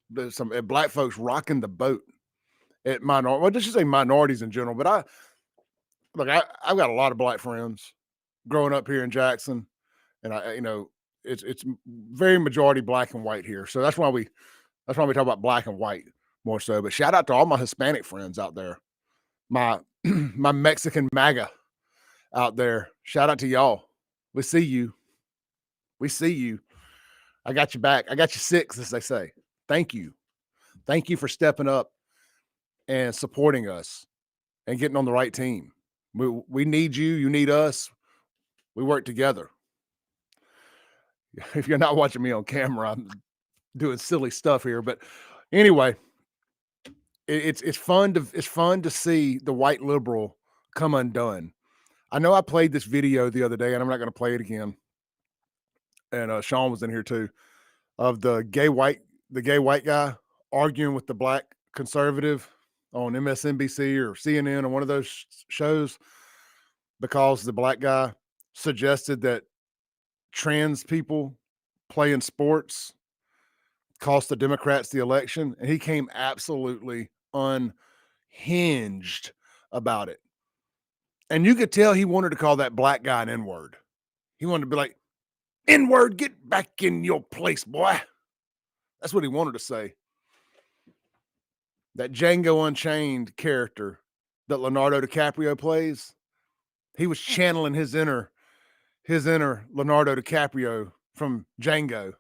there's some black folks rocking the boat at well, let's just say minorities in general. But I've got a lot of black friends growing up here in Jackson, and it's very majority black and white here. So that's why we talk about black and white more so. But shout out to all my Hispanic friends out there, my my Mexican MAGA out there. Shout out to y'all. We see you. We see you. I got you back. I got you six, as they say. Thank you. Thank you for stepping up and supporting us and getting on the right team. We need you. You need us. We work together. If you're not watching me on camera, I'm doing silly stuff here. But anyway, it's fun to see the white liberal come undone. I know I played this video the other day, and I'm not going to play it again. And Sean was in here too, of the gay white guy arguing with the black conservative on MSNBC or CNN or one of those shows, because the black guy suggested that trans people playing sports cost the Democrats the election, and he came absolutely unhinged about it. And you could tell he wanted to call that black guy an N-word. He wanted to be like, N-word, get back in your place, boy. That's what he wanted to say. That Django Unchained character that Leonardo DiCaprio plays, he was channeling his inner Leonardo DiCaprio from Django.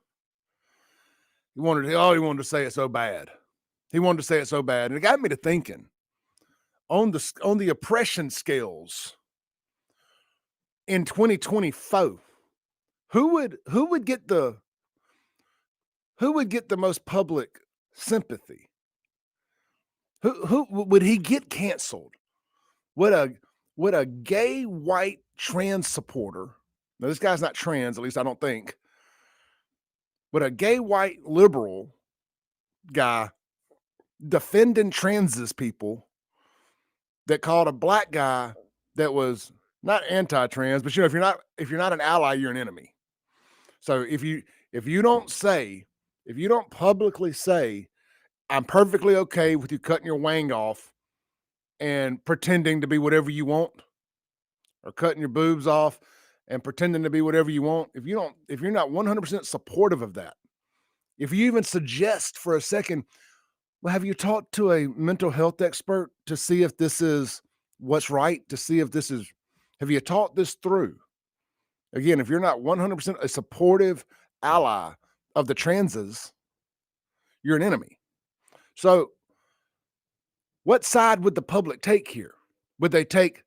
He wanted to say it so bad. He wanted to say it so bad. And it got me to thinking on the oppression scales in 2024, who would get the most public sympathy? Who would he get canceled? Would a gay white trans supporter? Now, this guy's not trans, at least I don't think. Would a gay white liberal guy defending transes people that called a black guy that was not anti-trans, but if you're not an ally, you're an enemy. So if you don't publicly say, I'm perfectly okay with you cutting your wang off and pretending to be whatever you want, or cutting your boobs off and pretending to be whatever you want, if you're not 100% supportive of that, if you even suggest for a second, well, have you talked to a mental health expert to see if this is what's right, to see if have you talked this through? Again, if you're not 100% a supportive ally of the transes, you're an enemy. So what side would the public take here? Would they take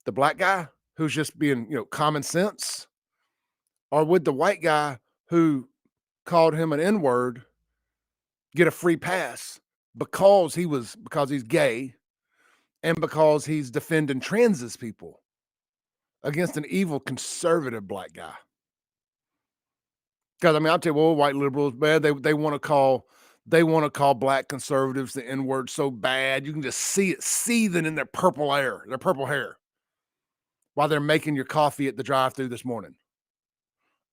the black guy who's just being, common sense? Or would the white guy who called him an N-word get a free pass because he's gay and because he's defending transes people against an evil conservative black guy? Because I'll tell you, well, white liberals, man, they want to call black conservatives the N-word so bad. You can just see it seething in their purple hair while they're making your coffee at the drive-thru this morning.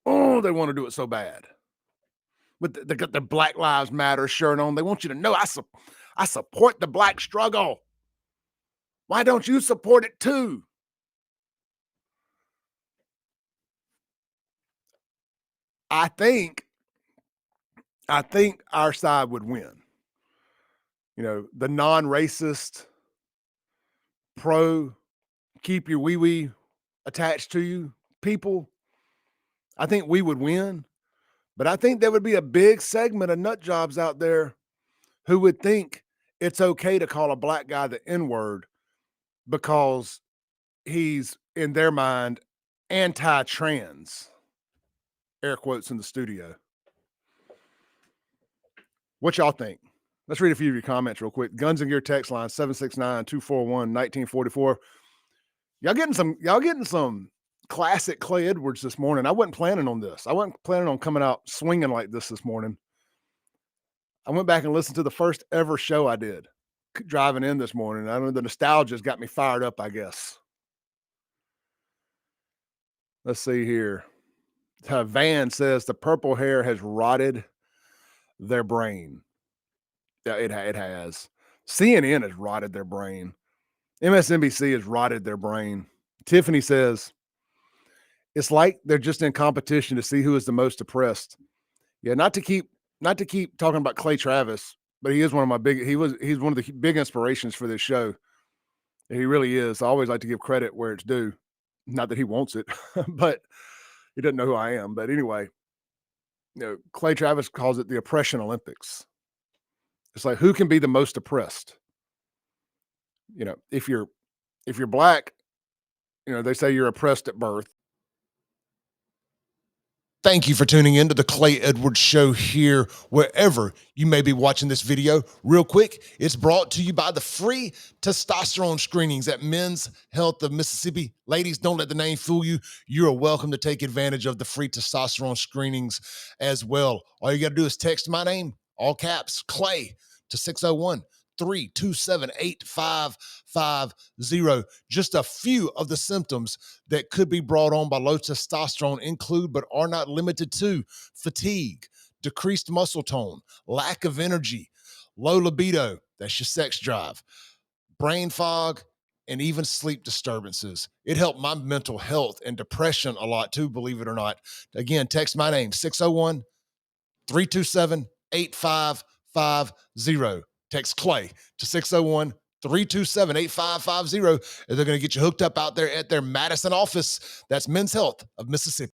Oh, they want to do it so bad. But they got the Black Lives Matter shirt on. They want you to know I support the black struggle. Why don't you support it too? I think our side would win. The non-racist, pro, keep your wee-wee attached to you people, I think we would win. But I think there would be a big segment of nut jobs out there who would think it's okay to call a black guy the N-word because he's, in their mind, anti-trans. Air quotes in the studio. What y'all think? Let's read a few of your comments real quick. Guns and Gear text line 769-241-1944. Y'all getting some classic Clay Edwards this morning. I wasn't planning on this. I wasn't planning on coming out swinging like this morning. I went back and listened to the first ever show I did driving in this morning. I mean, the nostalgia's got me fired up, I guess. Let's see here. Van says the purple hair has rotted their brain. Yeah, it has. CNN has rotted their brain. MSNBC has rotted their brain. Tiffany says, "It's like they're just in competition to see who is the most oppressed." Yeah, not to keep talking about Clay Travis, but he is one of my big he's one of the big inspirations for this show. He really is. I always like to give credit where it's due. Not that he wants it, but he doesn't know who I am. But anyway, Clay Travis calls it the oppression Olympics. It's like who can be the most oppressed? If you're black, they say you're oppressed at birth. Thank you for tuning in to the Clay Edwards Show here, wherever you may be watching this video. Real quick, it's brought to you by the free testosterone screenings at Men's Health of Mississippi. Ladies, don't let the name fool you. You are welcome to take advantage of the free testosterone screenings as well. All you got to do is text my name, all caps, Clay, to 601 327 8550. Just a few of the symptoms that could be brought on by low testosterone include, but are not limited to, fatigue, decreased muscle tone, lack of energy, low libido, that's your sex drive, brain fog, and even sleep disturbances. It helped my mental health and depression a lot too, believe it or not. Again, text my name, 601 327 8550. Text Clay to 601 327 8550. And they're going to get you hooked up out there at their Madison office. That's Men's Health of Mississippi.